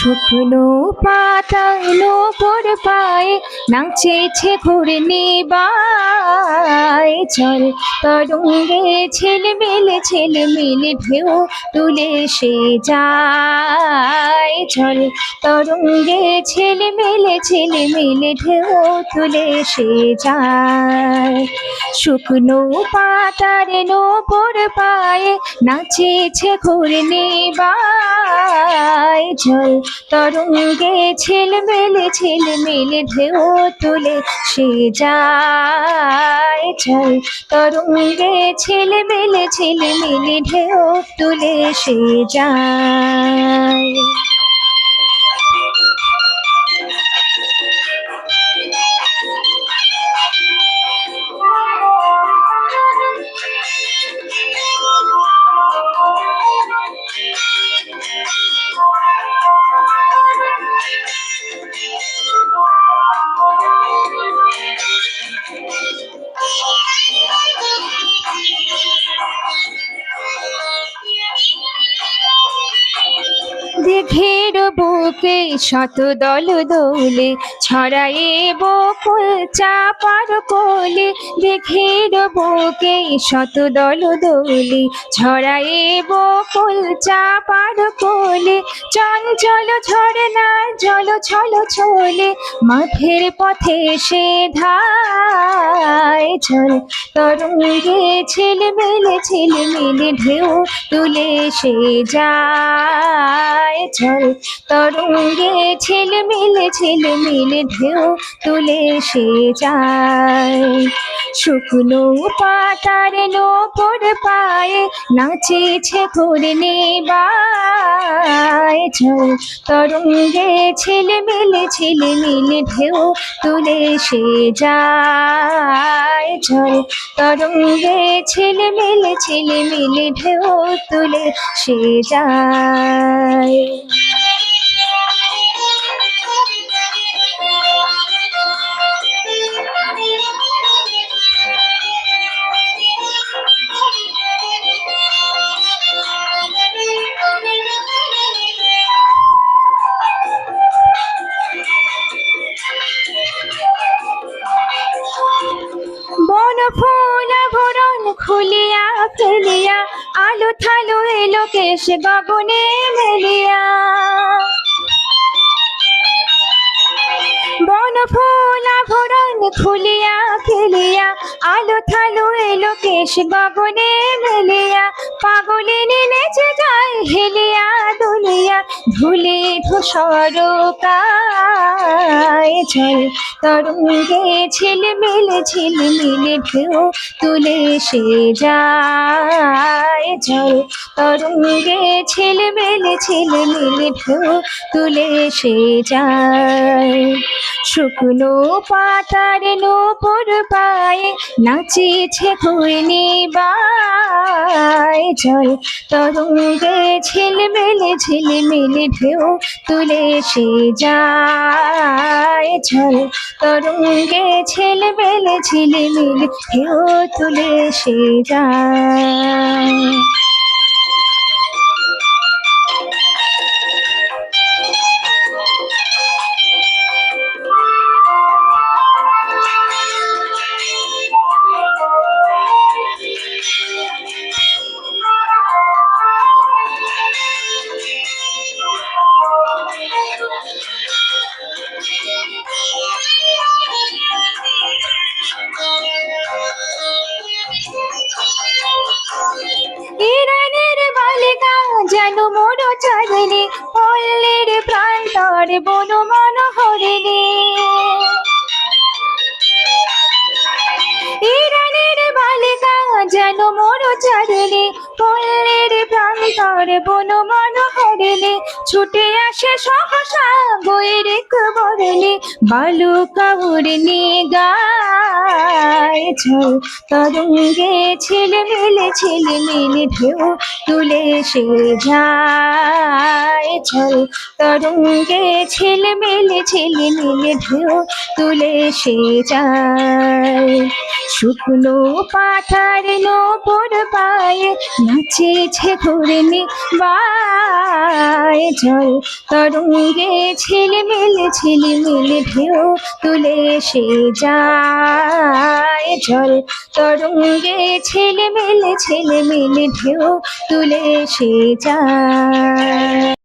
শুকনো পাতায় নূপুর পায়ে নাচেছে ঘূর্ণিবায়। চল তরঙ্গে ঝিলমিল ঢেউ তুলে সে যায়। চল তরঙ্গে ঝিলমিল ঢেউ তুলে সে যায়। শুকনো পাতার নূপুর পায়ে নাচেছে ঘূর্ণিবায়। চল তরঙ্গে ঝিলমিল ঢেউ তুলে সে যায়। চল তরঙ্গে ঝিলমিল ঢেউ তুলে সে যায়। দিঘির বুকে শত দল দোলে ছড়ায়ে বকুল চাপার কোলে। দিঘির বুকে শত দল দোলে ছড়ায়ে বকুল চাপার কোলে। চঞ্চল ঝরনা জল ছল ছলে মাঠের পথে সে ধায়। চল তরঙ্গে ঝিলমিল ঢেউ তুলে সে যায়। চল তরঙ্গে ঝিলমিল ঢেউ তুলে সে যায়। শুকনো পাতার নূপুর পায়ে নাচেছে ঘূর্ণিবায়। চল তরঙ্গে ঝিলমিল ঢেউ তুলে সে যায়। চল তরঙ্গে ঝিলমিল ঢেউ তুলে সে যায়। বন ফুল ভরণ খুলিয়া ফেলিয়া আলো থালো এলো কেশ গগনে মেলিয়া। বন ফুল ভরণ খুলিয়া ফেলিয়া আলো থালো এলো কেশ গগনে মেলিয়া। পাগলিনী নেচে যায় হেলিয়া দুলিয়া ধুলে ধূসর কায়। চল তরঙ্গে ঝিলমিল ঢেউ তুলে সে যায়। চল তরঙ্গে ঝিলমিল ঢেউ তুলে সে যায়। শুকনো পাতার নূপুর পায়ে নাচেছে ঘূর্ণিবায়। চল তরঙ্গে ঝিলমিল ঢেউ তুলে সে যায়। চল তরঙ্গে ঝিলমিল ঢেউ তুলে সে যায়। ইরানের বালিকা যেন মোর চাঁদনি পল্লীর প্রান্তরে বন মনোহরিণী। ইরানের বালিকা যেন মোর চাঁদনি পল্লীর প্রান্তরে বন মনোহরিণী। ছুটে আসে সহসা গৈরিক বরণী বালুকা উড়নি গায়। চল তরঙ্গে ঝিলমিল ঢেউ তুলে সে যায়। চল তরঙ্গে ঝিলমিল ঢেউ তুলে সে যায়। শুকনো পাতার নূপুর পায়ে নাচেছে ঘুরে বায় জল তরঙ্গে ঝিলিমিল ঢেউ তুলে সে যায় জল তরঙ্গে ঝিলিমিল ঢেউ তুলে সে যায়।